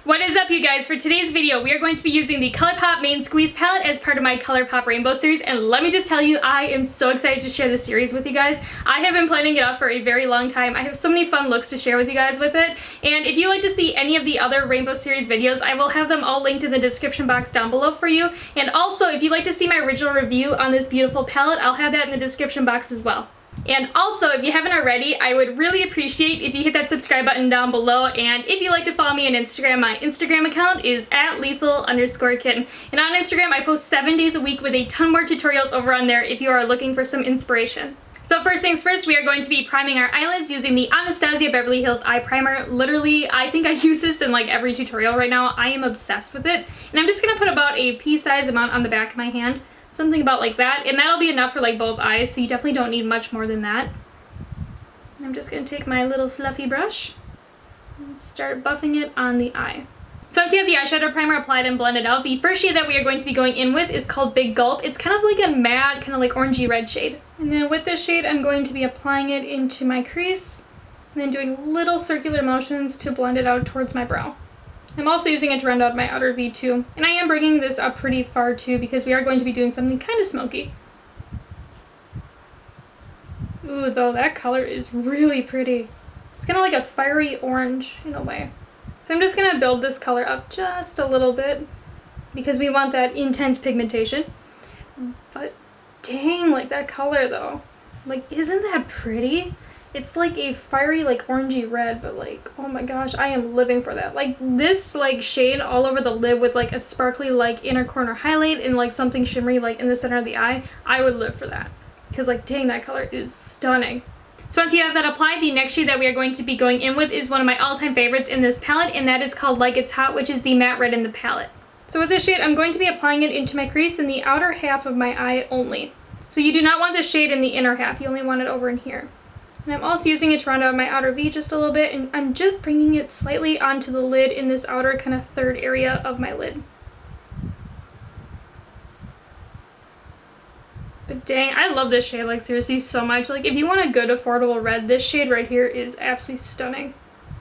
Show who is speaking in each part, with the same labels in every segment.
Speaker 1: What is up, you guys? For today's video, we are going to be using the Colourpop Main Squeeze palette as part of my Colourpop Rainbow series, and let me just tell you, I am so excited to share this series with you guys. I have been planning it out for a very long time. I have so many fun looks to share with you guys with it, and if you like to see any of the other Rainbow series videos, I will have them all linked in the description box down below for you, and also, if you'd like to see my original review on this beautiful palette, I'll have that in the description box as well. And also, if you haven't already, I would really appreciate if you hit that subscribe button down below, and if you'd like to follow me on Instagram, my Instagram account is @lethal_kitten. And on Instagram, I post 7 days a week with a ton more tutorials over on there if you are looking for some inspiration. So first things first, we are going to be priming our eyelids using the Anastasia Beverly Hills Eye Primer. Literally, I think I use this in like every tutorial right now. I am obsessed with it. And I'm just going to put about a pea-size amount on the back of my hand. Something about like that, and that'll be enough for like both eyes, so you definitely don't need much more than that. And I'm just going to take my little fluffy brush and start buffing it on the eye. So once you have the eyeshadow primer applied and blended out, the first shade that we are going to be going in with is called Big Gulp. It's kind of like a matte, kind of like orangey red shade. And then with this shade, I'm going to be applying it into my crease and then doing little circular motions to blend it out towards my brow. I'm also using it to round out my outer V too. And I am bringing this up pretty far too because we are going to be doing something kind of smoky. Ooh, though, that color is really pretty. It's kind of like a fiery orange in a way. So I'm just going to build this color up just a little bit because we want that intense pigmentation. But dang, like that color though. Like, isn't that pretty? It's like a fiery, like orangey red, but like, oh my gosh, I am living for that. Like this like shade all over the lid with like a sparkly like inner corner highlight and like something shimmery like in the center of the eye, I would live for that. Because like, dang, that color is stunning. So once you have that applied, the next shade that we are going to be going in with is one of my all-time favorites in this palette, and that is called Like It's Hot, which is the matte red in the palette. So with this shade, I'm going to be applying it into my crease in the outer half of my eye only. So you do not want this shade in the inner half, you only want it over in here. And I'm also using it to round out my outer V just a little bit, and I'm just bringing it slightly onto the lid in this outer kind of third area of my lid. But dang, I love this shade, like seriously so much. Like if you want a good affordable red, this shade right here is absolutely stunning.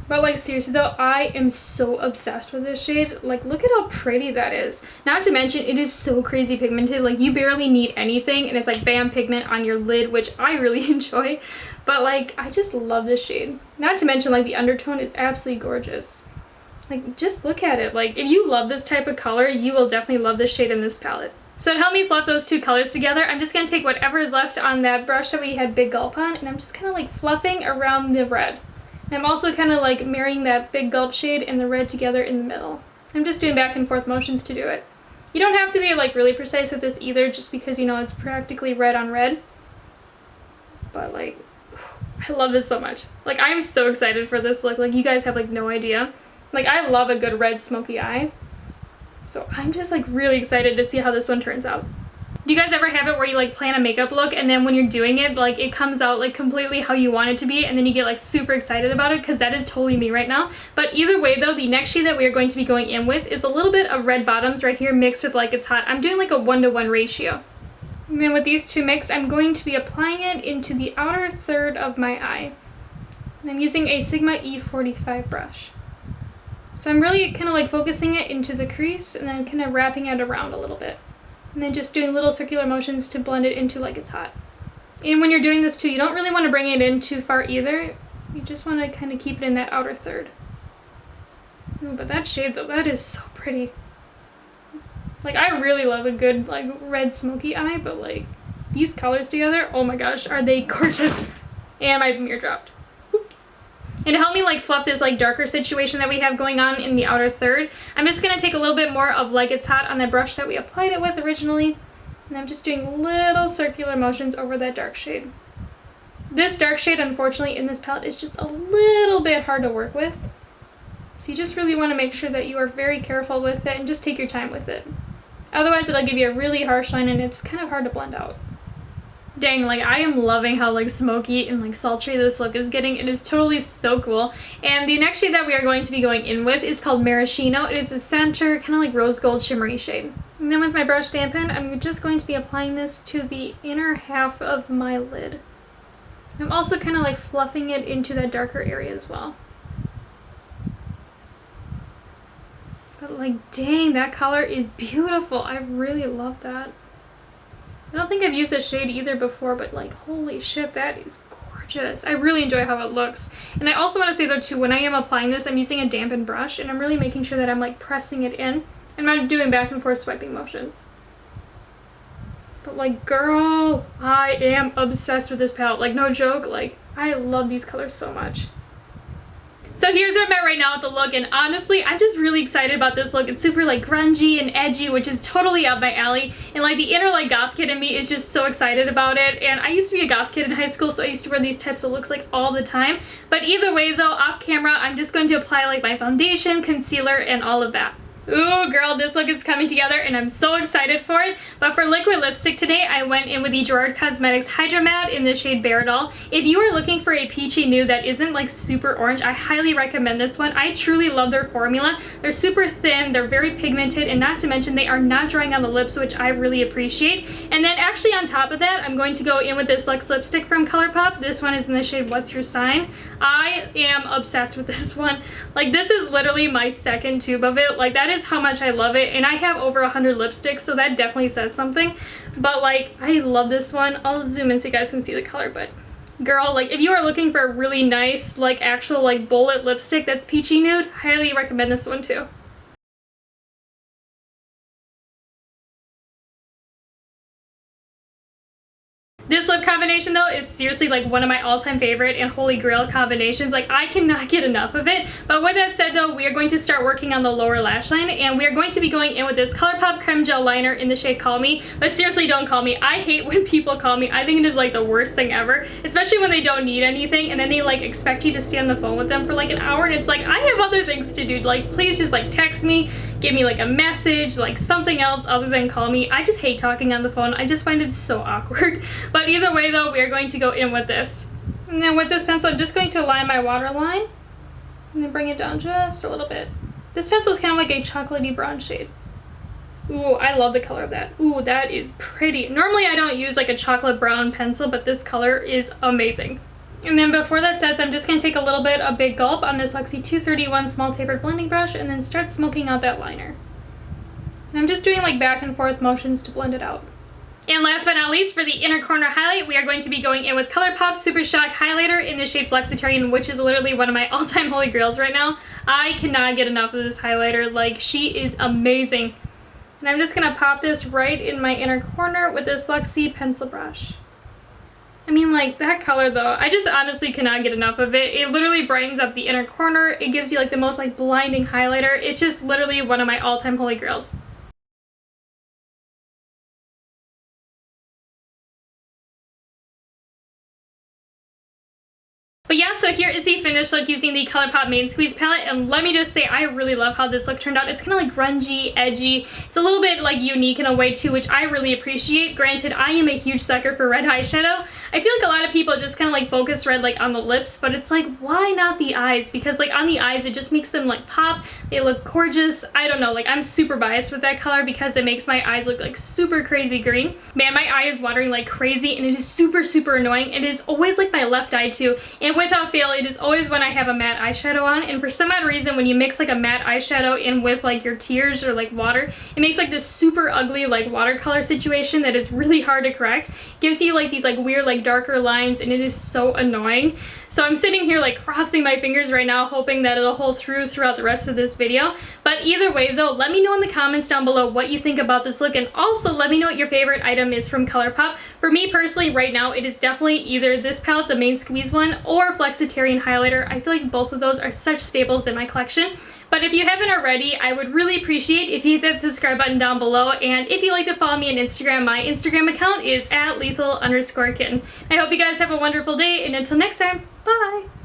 Speaker 1: But like seriously though, I am so obsessed with this shade. Like look at how pretty that is. Not to mention it is so crazy pigmented. Like you barely need anything and it's like bam pigment on your lid, which I really enjoy. But like I just love this shade. Not to mention like the undertone is absolutely gorgeous. Like just look at it. Like if you love this type of color, you will definitely love this shade in this palette. So to help me fluff those two colors together, I'm just going to take whatever is left on that brush that we had Big Gulp on, and I'm just kind of like fluffing around the red. And I'm also kind of like marrying that Big Gulp shade and the red together in the middle. I'm just doing back and forth motions to do it. You don't have to be like really precise with this either, just because you know it's practically red on red. But like, I love this so much. Like I'm so excited for this look. Like you guys have like no idea. Like I love a good red smoky eye. So I'm just like really excited to see how this one turns out. Do you guys ever have it where you like plan a makeup look and then when you're doing it, like it comes out like completely how you want it to be and then you get like super excited about it? Because that is totally me right now. But either way though, the next shade that we are going to be going in with is a little bit of red bottoms right here mixed with Like It's Hot. I'm doing like a 1-to-1 ratio. And then with these two mixed, I'm going to be applying it into the outer third of my eye. And I'm using a Sigma E45 brush. So I'm really kind of like focusing it into the crease and then kind of wrapping it around a little bit. And then just doing little circular motions to blend it into Like It's Hot. And when you're doing this too, you don't really want to bring it in too far either. You just want to kind of keep it in that outer third. Ooh, but that shade though, that is so pretty. Like I really love a good like red smoky eye, but like these colors together, oh my gosh, are they gorgeous. And my mirror dropped. Oops. And to help me like fluff this like darker situation that we have going on in the outer third, I'm just going to take a little bit more of Like It's Hot on the brush that we applied it with originally. And I'm just doing little circular motions over that dark shade. This dark shade, unfortunately, in this palette is just a little bit hard to work with. So you just really want to make sure that you are very careful with it and just take your time with it. Otherwise it'll give you a really harsh line and it's kind of hard to blend out. Dang, like I am loving how like smoky and like sultry this look is getting. It is totally so cool. And the next shade that we are going to be going in with is called Maraschino. It is a center kind of like rose gold shimmery shade. And then with my brush dampened, I'm just going to be applying this to the inner half of my lid. I'm also kind of like fluffing it into that darker area as well. But like, dang, that color is beautiful. I really love that. I don't think I've used this shade either before, but like, holy shit, that is gorgeous. I really enjoy how it looks. And I also want to say though too, when I am applying this, I'm using a dampened brush and I'm really making sure that I'm like pressing it in. I'm not doing back and forth swiping motions. But like, girl, I am obsessed with this palette. Like, no joke, like, I love these colors so much. So here's where I'm at right now with the look, and honestly, I'm just really excited about this look. It's super like grungy and edgy, which is totally up my alley, and like the inner like goth kid in me is just so excited about it. And I used to be a goth kid in high school, so I used to wear these types of looks like all the time. But either way though, off camera, I'm just going to apply like my foundation, concealer, and all of that. Ooh, girl, this look is coming together and I'm so excited for it. But for liquid lipstick today, I went in with the Gerard Cosmetics Hydra Matte in the shade Baradol. If you are looking for a peachy nude that isn't like super orange, I highly recommend this one. I truly love their formula. They're super thin, they're very pigmented, and not to mention they are not drying on the lips, which I really appreciate. And then actually on top of that, I'm going to go in with this Luxe lipstick from Colourpop. This one is in the shade What's Your Sign. I am obsessed with this one. Like, this is literally my second tube of it. Like, that is how much I love it, and I have over 100 lipsticks, so that definitely says something. But like, I love this one. I'll zoom in so you guys can see the color, but girl, like if you are looking for a really nice like actual like bullet lipstick that's peachy nude, highly recommend this one too. This lip combination though is seriously like one of my all-time favorite and holy grail combinations. Like, I cannot get enough of it. But with that said though, we are going to start working on the lower lash line, and we are going to be going in with this Colourpop Creme Gel Liner in the shade Call Me. But seriously, don't call me. I hate when people call me. I think it is like the worst thing ever, especially when they don't need anything and then they like expect you to stay on the phone with them for like an hour, and it's like, I have other things to do. Like, please just like text me, give me like a message, like something else other than call me. I just hate talking on the phone. I just find it so awkward. But either way though, we are going to go in with this. And then with this pencil, I'm just going to line my waterline and then bring it down just a little bit. This pencil is kind of like a chocolatey brown shade. Ooh, I love the color of that. Ooh, that is pretty. Normally I don't use like a chocolate brown pencil, but this color is amazing. And then before that sets, I'm just going to take a little bit, a big gulp on this Luxie 231 small tapered blending brush and then start smoking out that liner. And I'm just doing like back and forth motions to blend it out. And last but not least, for the inner corner highlight, we are going to be going in with Colourpop Super Shock Highlighter in the shade Flexitarian, which is literally one of my all-time holy grails right now. I cannot get enough of this highlighter. Like, she is amazing. And I'm just going to pop this right in my inner corner with this Luxie pencil brush. I mean, like, that color though, I just honestly cannot get enough of it. It literally brightens up the inner corner. It gives you like the most like blinding highlighter. It's just literally one of my all-time holy grails. But yeah, so here is the finished look using the Colourpop Main Squeeze palette, and let me just say, I really love how this look turned out. It's kind of like grungy, edgy. It's a little bit like unique in a way too, which I really appreciate. Granted, I am a huge sucker for red eyeshadow. I feel like a lot of people just kind of like focus red like on the lips, but it's like, why not the eyes? Because like on the eyes, it just makes them like pop. They look gorgeous. I don't know, like I'm super biased with that color because it makes my eyes look like super crazy green. Man, my eye is watering like crazy and it is super, super annoying. It is always like my left eye too. And without fail, it is always when I have a matte eyeshadow on, and for some odd reason when you mix like a matte eyeshadow in with like your tears or like water, it makes like this super ugly like watercolor situation that is really hard to correct. Gives you like these like weird like darker lines, and it is so annoying. So I'm sitting here like crossing my fingers right now, hoping that it'll hold through throughout the rest of this video. But either way though, let me know in the comments down below what you think about this look, and also let me know what your favorite item is from Colourpop. For me personally right now, it is definitely either this palette, the Main Squeeze one, or Flexitarian highlighter. I feel like both of those are such staples in my collection. But if you haven't already, I would really appreciate if you hit that subscribe button down below, and if you'd like to follow me on Instagram, my Instagram account is @lethal_kitten. I hope you guys have a wonderful day, and until next time, bye!